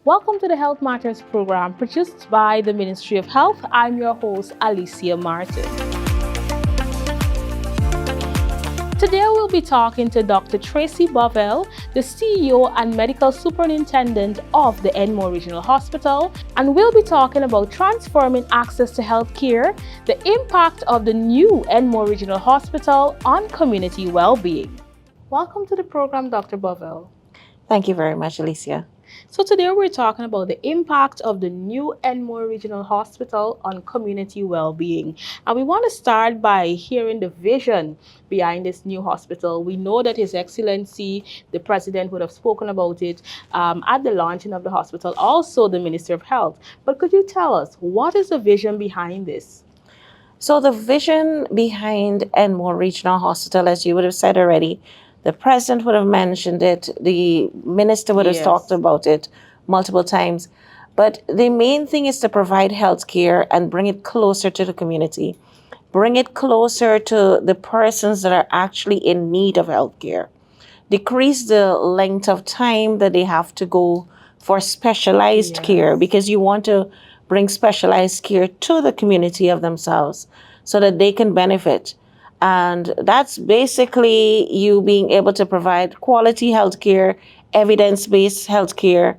Welcome to the Health Matters program produced by the Ministry of Health. I'm your host, Alicia Martin. Today we'll be talking to Dr. Tracey Bovell, the CEO and Medical Superintendent of the Enmore Regional Hospital, and we'll be talking about transforming access to healthcare, the impact of the new Enmore Regional Hospital on community well-being. Welcome to the program, Dr. Bovell. Thank you very much, Alicia. So today we're talking about the impact of the new Enmore Regional Hospital on community well-being. And we want to start by hearing the vision behind this new hospital. We know that His Excellency, the President, would have spoken about it at the launching of the hospital, also the Minister of Health. But could you tell us, what is the vision behind this? So the vision behind Enmore Regional Hospital, as you would have said already, the president would have mentioned it, the minister would have talked about it multiple times. But the main thing is to provide health care and bring it closer to the community, bring it closer to the persons that are actually in need of health care, decrease the length of time that they have to go for specialized care, because you want to bring specialized care to the community of themselves so that they can benefit. And that's basically you being able to provide quality healthcare, evidence-based healthcare,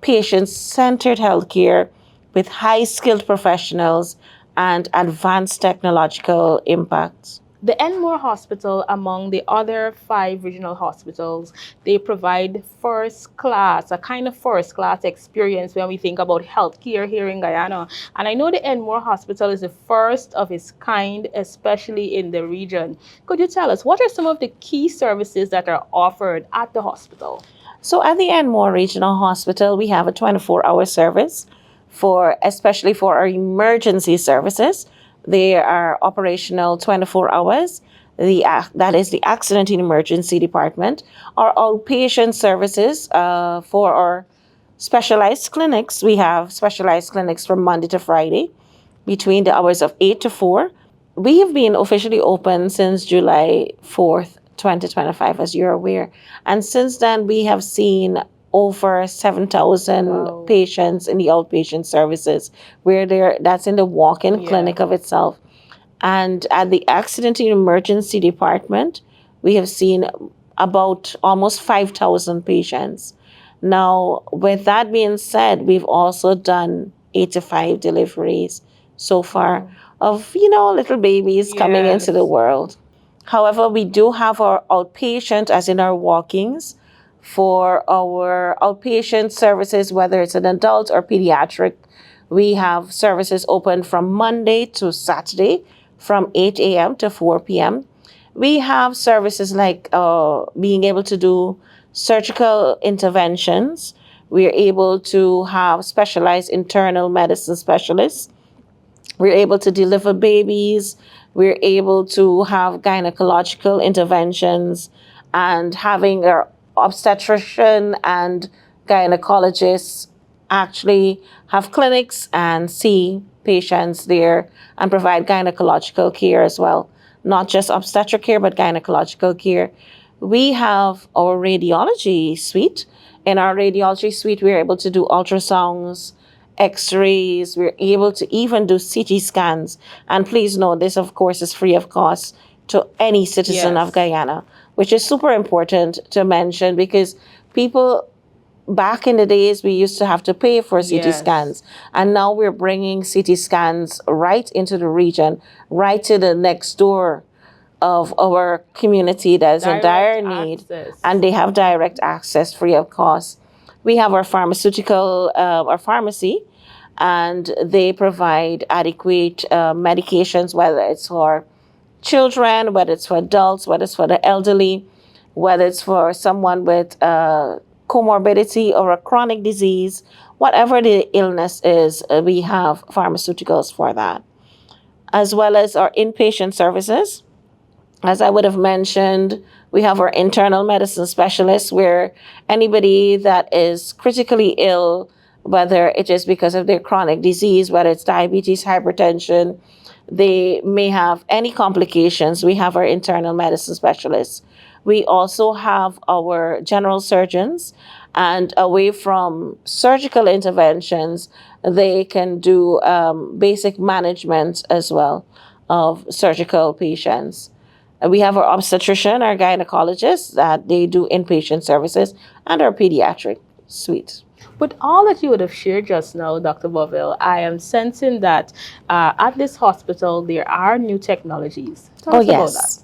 patient-centered healthcare with high-skilled professionals and advanced technological impacts. The Enmore Hospital, among the other 5 regional hospitals, they provide a kind of first class experience when we think about healthcare here in Guyana. And I know the Enmore Hospital is the first of its kind, especially in the region. Could you tell us, what are some of the key services that are offered at the hospital? So at the Enmore Regional Hospital, we have a 24-hour service especially for our emergency services. They are operational 24 hours. That is the Accident and Emergency Department. Our outpatient services for our specialized clinics. We have specialized clinics from Monday to Friday between the hours of 8 to 4. We have been officially open since July 4th, 2025, as you're aware. And since then, we have seen over 7,000 patients in the outpatient services, that's in the walk-in clinic of itself. And at the Accident and Emergency Department, we have seen about almost 5,000 patients. Now, with that being said, we've also done 85 deliveries so far of, little babies coming into the world. However, we do have our outpatient, as in our walk-ins, for our outpatient services, whether it's an adult or pediatric. We have services open from Monday to Saturday from 8 a.m. to 4 p.m. We have services like being able to do surgical interventions. We're able to have specialized internal medicine specialists. We're able to deliver babies. We're able to have gynecological interventions, and having our obstetrician and gynecologists actually have clinics and see patients there and provide gynecological care as well. Not just obstetric care, but gynecological care. We have our radiology suite. In our radiology suite, we're able to do ultrasounds, X-rays. We're able to even do CT scans. And please know, this, of course, is free of cost to any citizen of Guyana, which is super important to mention, because people back in the days, we used to have to pay for CT scans. And now we're bringing CT scans right into the region, right to the next door of our community that is in dire need. And they have direct access free of cost. We have our our pharmacy, and they provide adequate medications, whether it's for children, whether it's for adults, whether it's for the elderly, whether it's for someone with comorbidity or a chronic disease, whatever the illness is, we have pharmaceuticals for that. As well as our inpatient services. As I would have mentioned, we have our internal medicine specialists, where anybody that is critically ill, whether it is because of their chronic disease, whether it's diabetes, hypertension, they may have any complications, we have our internal medicine specialists. We also have our general surgeons And away from surgical interventions, they can do basic management as well of surgical patients. We have our obstetrician, our gynecologist, that they do inpatient services, and our pediatric suite. With all that you would have shared just now, Dr. Bovell, I am sensing that at this hospital there are new technologies. Tell Oh, us about that. yes.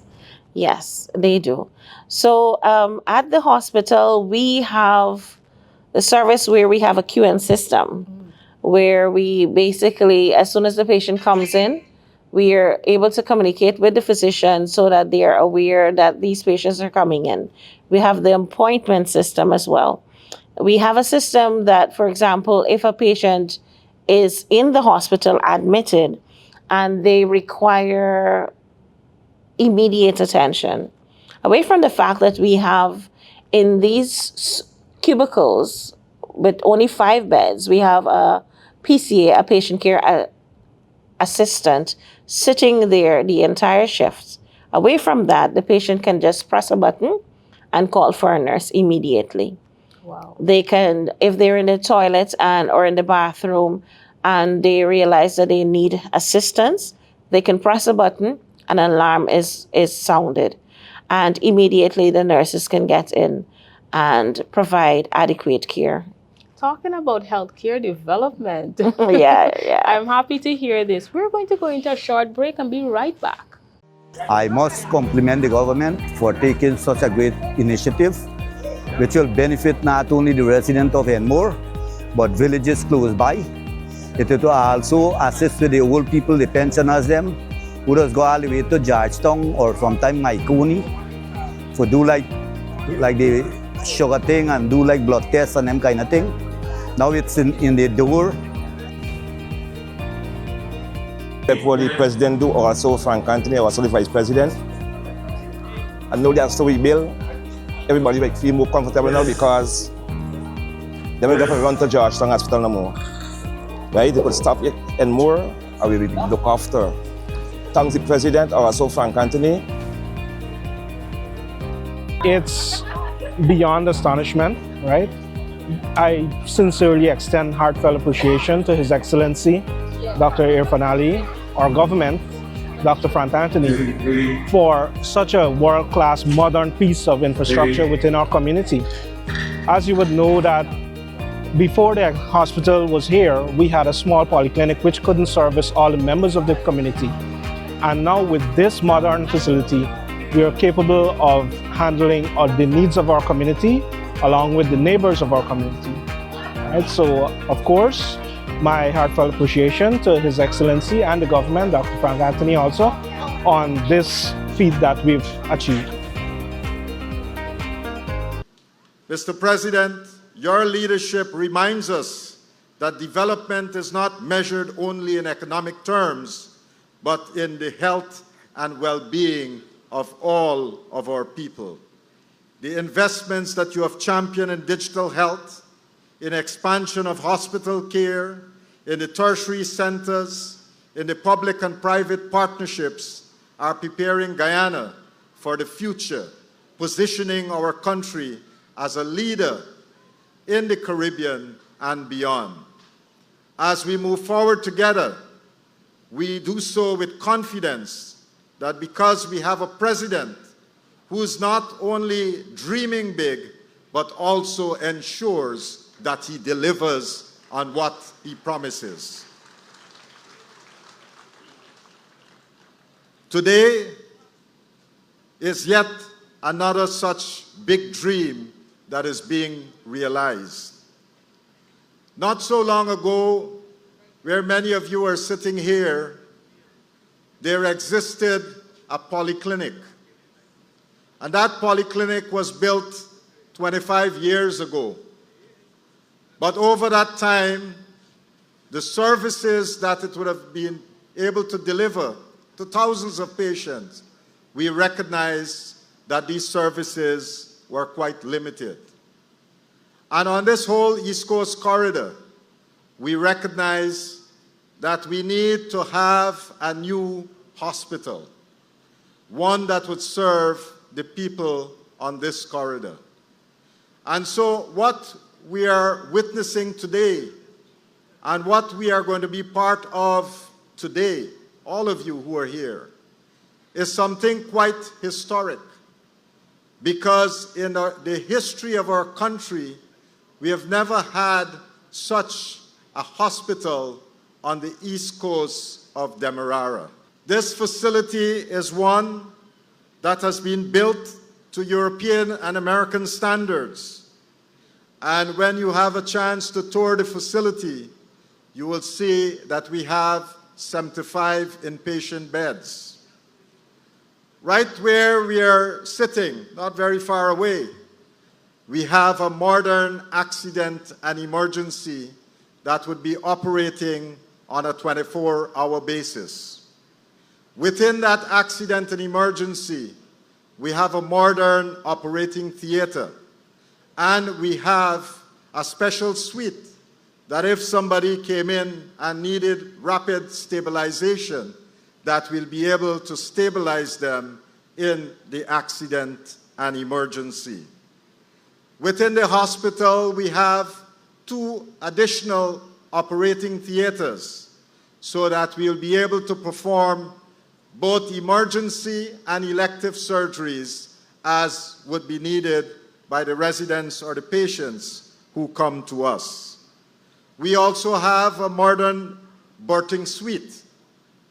Yes, they do. So at the hospital, we have a service where we have a QN system, where we basically, as soon as the patient comes in, we are able to communicate with the physician so that they are aware that these patients are coming in. We have the appointment system as well. We have a system that, for example, if a patient is in the hospital admitted and they require immediate attention, away from the fact that we have in these cubicles with only 5 beds, we have a PCA, a patient care assistant, sitting there the entire shift. Away from that, the patient can just press a button and call for a nurse immediately. Wow. They can, if they're in the toilet and or in the bathroom and they realize that they need assistance, they can press a button, an alarm is sounded, and immediately the nurses can get in and provide adequate care. Talking about healthcare development. Yeah. I'm happy to hear this. We're going to go into a short break and be right back. I must compliment the government for taking such a great initiative, which will benefit not only the residents of Enmore, but villages close by. It will also assist with the old people, the pensioners them, who does go all the way to Georgetown or sometimes Maikuni, for do like the sugar thing and do like blood tests and them kind of thing. Now it's in the door. Before the president do also Frank Anthony, also the vice president. And now that's how we build. Everybody like feel more comfortable now because they don't have to run to Georgetown Hospital no more. Right? They could stop it and more and we will look after. Thanks the president, also Frank Anthony. It's beyond astonishment, right? I sincerely extend heartfelt appreciation to His Excellency, Dr. Irfan Ali, our government, Dr. Frank Anthony, for such a world-class modern piece of infrastructure within our community. As you would know that before the hospital was here, we had a small polyclinic which couldn't service all the members of the community. And now with this modern facility, we are capable of handling the needs of our community along with the neighbors of our community. Right? So, of course, my heartfelt appreciation to His Excellency and the government, Dr. Frank Anthony also, on this feat that we've achieved. Mr. President, your leadership reminds us that development is not measured only in economic terms, but in the health and well-being of all of our people. The investments that you have championed in digital health, in expansion of hospital care, in the tertiary centers, in the public and private partnerships are preparing Guyana for the future, positioning our country as a leader in the Caribbean and beyond. As we move forward together, we do so with confidence that because we have a president who's not only dreaming big, but also ensures that he delivers on what he promises. Today is yet another such big dream that is being realized. Not so long ago, where many of you are sitting here, there existed a polyclinic. And that polyclinic was built 25 years ago. But over that time, the services that it would have been able to deliver to thousands of patients, we recognized that these services were quite limited. And on this whole East Coast corridor, we recognize that we need to have a new hospital, one that would serve the people on this corridor. And so what we are witnessing today and what we are going to be part of today, all of you who are here, is something quite historic, because in the history of our country, we have never had such a hospital on the east coast of Demerara. This facility is one that has been built to European and American standards. And when you have a chance to tour the facility, you will see that we have 75 inpatient beds. Right where we are sitting, not very far away, we have a modern accident and emergency that would be operating on a 24-hour basis. Within that accident and emergency, we have a modern operating theater, and we have a special suite that if somebody came in and needed rapid stabilization, that will be able to stabilize them in the accident and emergency. Within the hospital, we have 2 additional operating theaters so that we'll be able to perform both emergency and elective surgeries as would be needed by the residents or the patients who come to us. We also have a modern birthing suite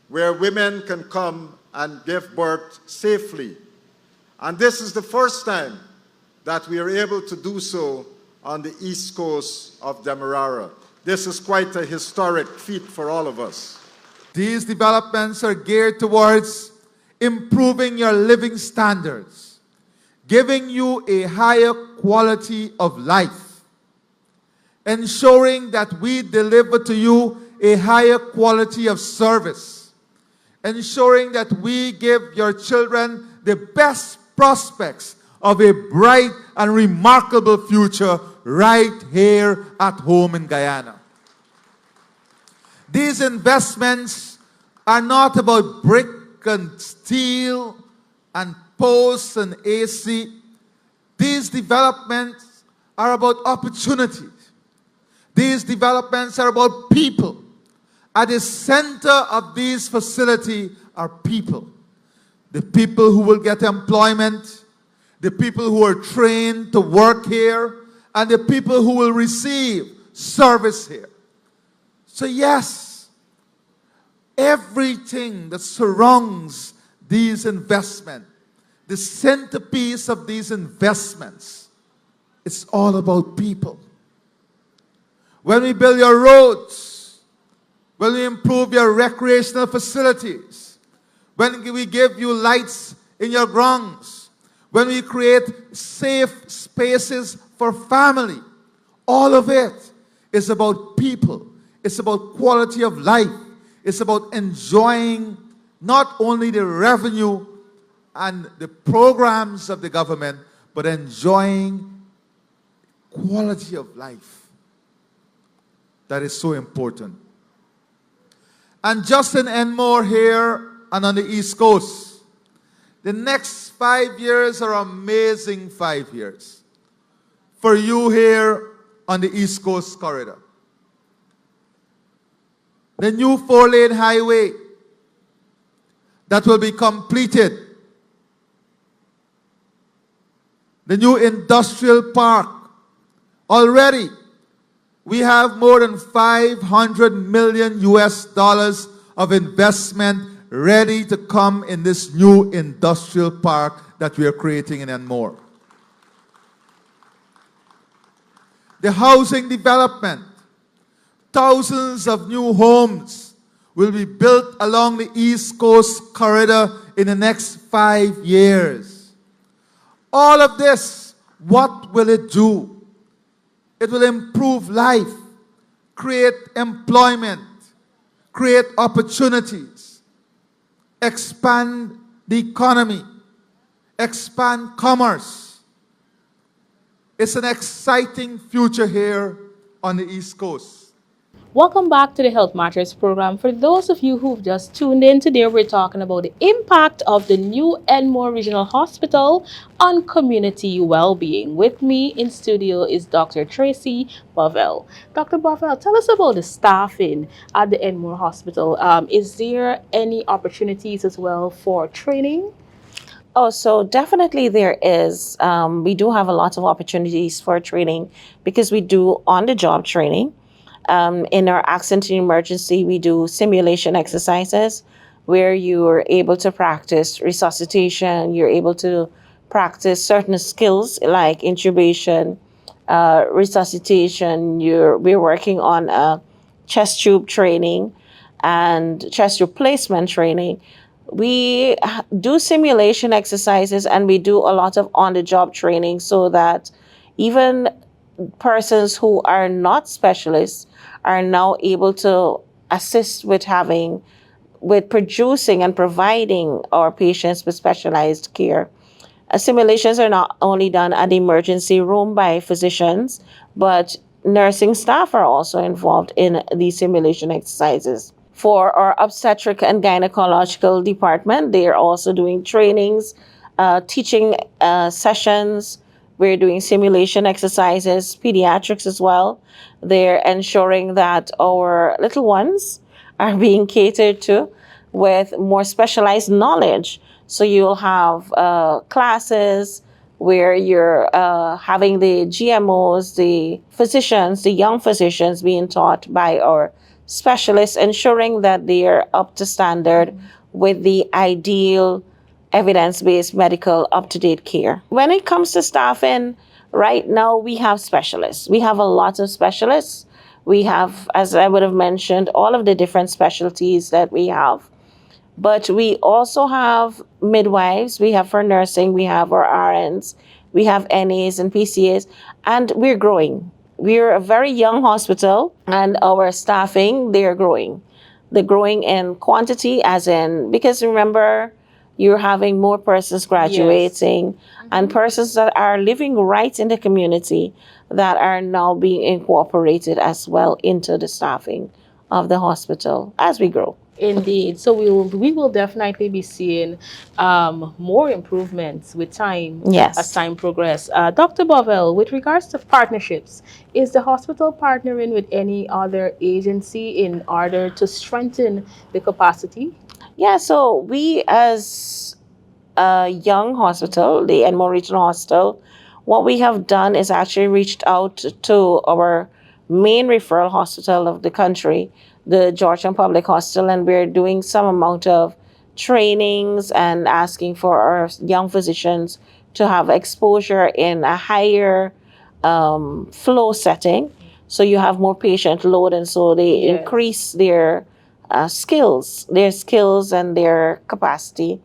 where women can come and give birth safely. And this is the first time that we are able to do so on the east coast of Demerara. This is quite a historic feat for all of us. These developments are geared towards improving your living standards, giving you a higher quality of life, ensuring that we deliver to you a higher quality of service, ensuring that we give your children the best prospects of a bright and remarkable future right here at home in Guyana. These investments are not about brick and steel and posts and AC. These developments are about opportunities. These developments are about people. At the center of these facilities are people. The people who will get employment, the people who are trained to work here, and the people who will receive service here. So yes, everything that surrounds these investments, the centerpiece of these investments, it's all about people. When we build your roads, when we improve your recreational facilities, when we give you lights in your grounds, when we create safe spaces for family, all of it is about people. It's about quality of life. It's about enjoying not only the revenue and the programs of the government, but enjoying quality of life. That is so important. And just in Enmore here and on the East Coast, the next 5 years are amazing 5 years for you here on the East Coast corridor. The new 4-lane highway that will be completed. The new industrial park. Already, we have more than $500 million US of investment ready to come in this new industrial park that we are creating in Enmore. The housing development. Thousands of new homes will be built along the East Coast corridor in the next 5 years. All of this, what will it do? It will improve life, create employment, create opportunities, expand the economy, expand commerce. It's an exciting future here on the East Coast. Welcome back to the Health Matters program. For those of you who've just tuned in today, we're talking about the impact of the new Enmore Regional Hospital on community well-being. With me in studio is Dr. Tracey Bovell. Dr. Bovell, tell us about the staffing at the Enmore Hospital. Is there any opportunities as well for training? Oh, so definitely there is. We do have a lot of opportunities for training because we do on-the-job training. In our accident and emergency, we do simulation exercises where you're able to practice resuscitation, you're able to practice certain skills like intubation, resuscitation. We're working on chest tube training and chest replacement training. We do simulation exercises and we do a lot of on the job training so that even persons who are not specialists are now able to assist with producing and providing our patients with specialized care. Simulations are not only done at the emergency room by physicians, but nursing staff are also involved in these simulation exercises. For our obstetric and gynecological department, they are also doing trainings, teaching sessions. We're doing simulation exercises, pediatrics as well. They're ensuring that our little ones are being catered to with more specialized knowledge. So you'll have classes where you're having the GMOs, the physicians, the young physicians being taught by our specialists, ensuring that they are up to standard with the ideal evidence-based medical up-to-date care. When it comes to staffing, right now we have specialists. We have a lot of specialists. We have, as I would have mentioned, all of the different specialties that we have. But we also have midwives, we have for nursing, we have our RNs, we have NAs and PCAs, and we're growing. We're a very young hospital and our staffing, they're growing. They're growing in quantity as in, because remember, you're having more persons graduating and persons that are living right in the community that are now being incorporated as well into the staffing of the hospital as we grow. Indeed. So we will definitely be seeing more improvements with time Yes. as time progress. Dr. Bovell, with regards to partnerships, is the hospital partnering with any other agency in order to strengthen the capacity? Yeah, so we as a young hospital, the Enmore Regional Hospital, what we have done is actually reached out to our main referral hospital of the country, the Georgetown Public Hospital, and we're doing some amount of trainings and asking for our young physicians to have exposure in a higher flow setting. So you have more patient load, and so they increase their skills and their capacity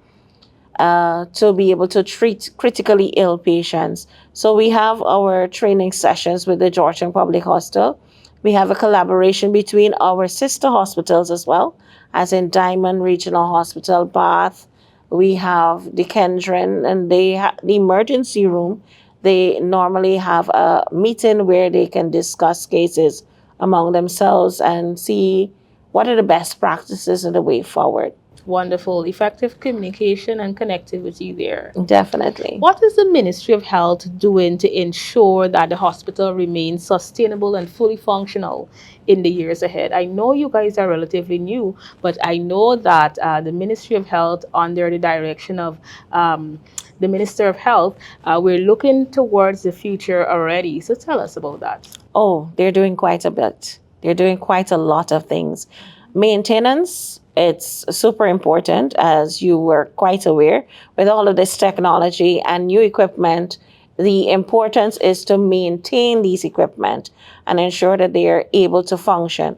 to be able to treat critically ill patients. So we have our training sessions with the Georgetown Public Hospital. We have a collaboration between our sister hospitals as well, as in Diamond Regional Hospital, Bath. We have the Kendron, and the emergency room. They normally have a meeting where they can discuss cases among themselves and see what are the best practices and the way forward. Wonderful. Effective communication and connectivity there. Definitely. What is the Ministry of Health doing to ensure that the hospital remains sustainable and fully functional in the years ahead? I know you guys are relatively new, but I know that the Ministry of Health, under the direction of the Minister of Health, we're looking towards the future already. So tell us about that. Oh, they're doing quite a bit. They're doing quite a lot of things. Maintenance, it's super important, as you were quite aware. With all of this technology and new equipment, the importance is to maintain these equipment and ensure that they are able to function.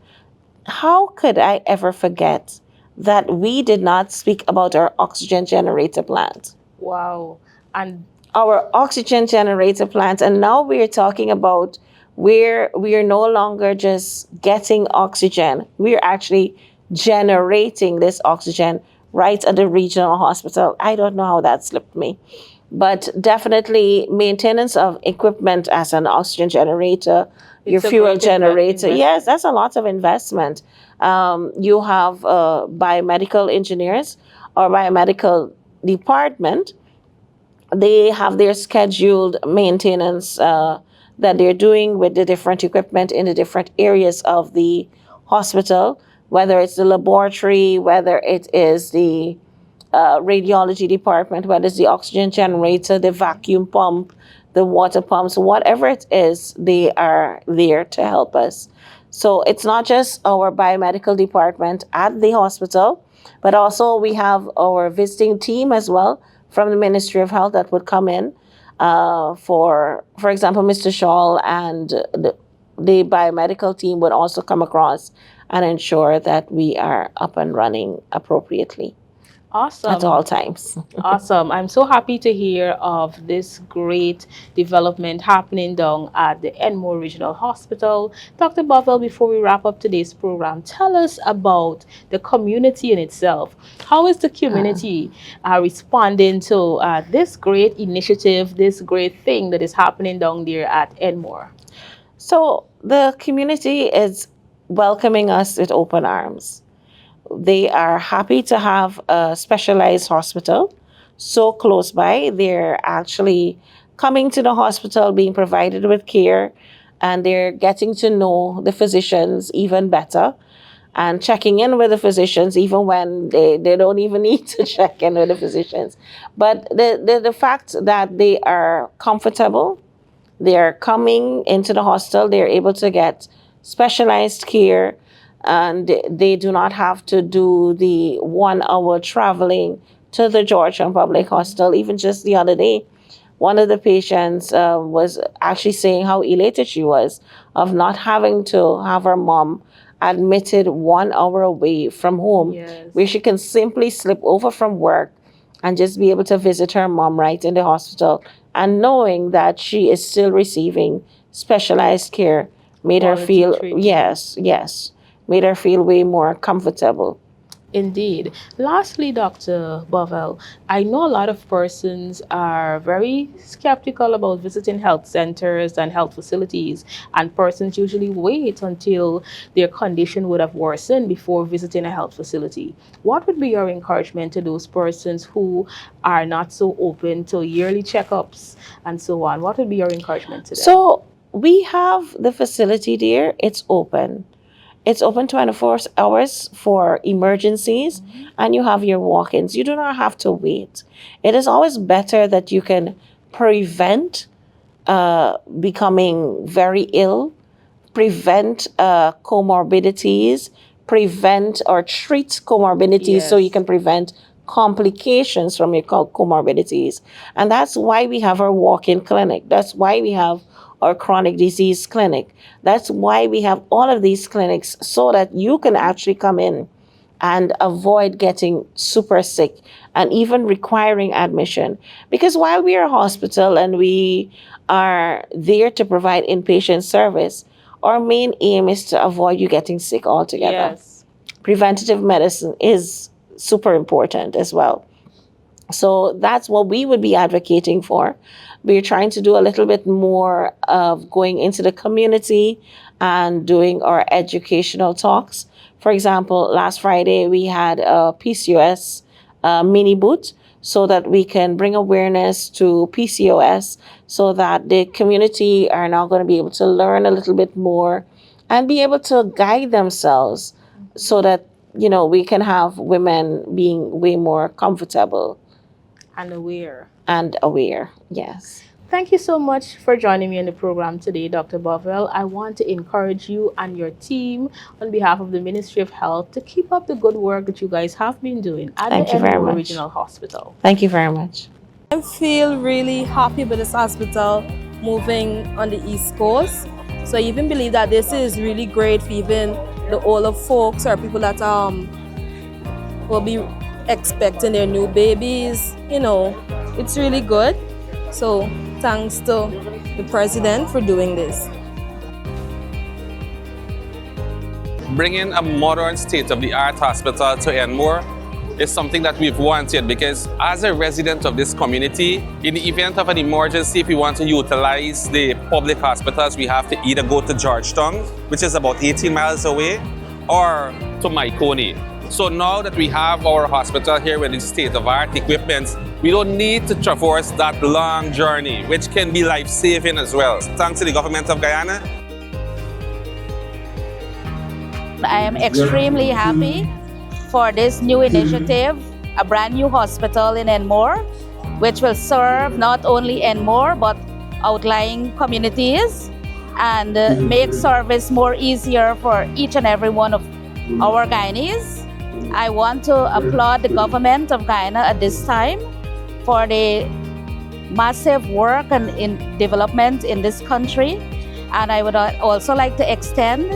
How could I ever forget that we did not speak about our oxygen generator plant? Wow. And our oxygen generator plant, and now we're talking about where we are no longer just getting oxygen, we're actually generating this oxygen right at the regional hospital. I don't know how that slipped me, but definitely maintenance of equipment as an oxygen generator your It's a fuel great generator. investment. Yes, that's a lot of investment. You have biomedical engineers or biomedical department. They have their scheduled maintenance that they're doing with the different equipment in the different areas of the hospital, whether it's the laboratory, whether it is the radiology department, whether it's the oxygen generator, the vacuum pump, the water pumps, whatever it is, they are there to help us. So it's not just our biomedical department at the hospital, but also we have our visiting team as well from the Ministry of Health that would come in for example, Mr. Shaw and the biomedical team would also come across and ensure that we are up and running appropriately at all Awesome. times. Awesome. I'm so happy to hear of this great development happening down at the Enmore Regional Hospital. Dr. Bovell, before we wrap up today's program, tell us about the community in itself. How is the community responding to this great initiative, this great thing that is happening down there at Enmore? So the community is welcoming us with open arms. They are happy to have a specialized hospital so close by. They're actually coming to the hospital, being provided with care, and they're getting to know the physicians even better and checking in with the physicians even when they don't even need to check in with the physicians. But the fact that they are comfortable, they're coming into the hostel, they're able to get specialized care, and they do not have to do the 1 hour traveling to the Georgetown Public Hospital. Even just the other day, one of the patients was actually saying how elated she was of not having to have her mom admitted 1 hour away from home, Yes. where she can simply slip over from work and just be able to visit her mom right in the hospital, and knowing that she is still receiving specialized care made her Quality feel, treatment. yes, made her feel way more comfortable. Indeed. Lastly, Dr. Bovell, I know a lot of persons are very skeptical about visiting health centers and health facilities, and persons usually wait until their condition would have worsened before visiting a health facility. What would be your encouragement to those persons who are not so open to yearly checkups and so on? What would be your encouragement to them? So we have the facility there, it's open. It's open 24 hours for emergencies, and you have your walk-ins. You do not have to wait. It is always better that you can prevent becoming very ill, prevent comorbidities, prevent or treat comorbidities so you Yes. can prevent complications from your comorbidities. And that's why we have our walk-in clinic. That's why we have our chronic disease clinic. That's why we have all of these clinics, so that you can actually come in and avoid getting super sick and even requiring admission. Because while we are a hospital and we are there to provide inpatient service, our main aim is to avoid you getting sick altogether. Yes. Preventative medicine is super important as well. So that's what we would be advocating for. We're trying to do a little bit more of going into the community and doing our educational talks. For example, last Friday we had a PCOS mini booth, so that we can bring awareness to PCOS, so that the community are now going to be able to learn a little bit more and be able to guide themselves, so that we can have women being way more comfortable And aware. and aware. Yes. Thank you so much for joining me on the program today, Dr. Bovell. I want to encourage you and your team on behalf of the Ministry of Health to keep up the good work that you guys have been doing at Thank the you very Enmore much. Regional Hospital. Thank you very much. I feel really happy with this hospital moving on the East Coast. So I even believe that this is really great for even the older folks or people that will be expecting their new babies. It's really good. So thanks to the president for doing this. Bringing a modern state-of-the-art hospital to Enmore is something that we've wanted, because as a resident of this community, in the event of an emergency, if we want to utilize the public hospitals, we have to either go to Georgetown, which is about 18 miles away, or to Maikoni. So now that we have our hospital here with its state-of-art equipment, we don't need to traverse that long journey, which can be life-saving as well. Thanks to the government of Guyana. I am extremely happy for this new initiative, a brand new hospital in Enmore, which will serve not only Enmore but outlying communities and make service more easier for each and every one of our Guyanese. I want to applaud the government of Guyana at this time for the massive work and in development in this country. And I would also like to extend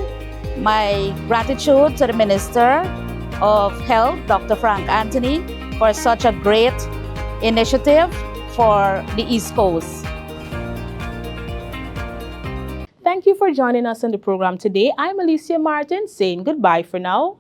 my gratitude to the Minister of Health, Dr. Frank Anthony, for such a great initiative for the East Coast. Thank you for joining us on the program today. I'm Alicia Martin saying goodbye for now.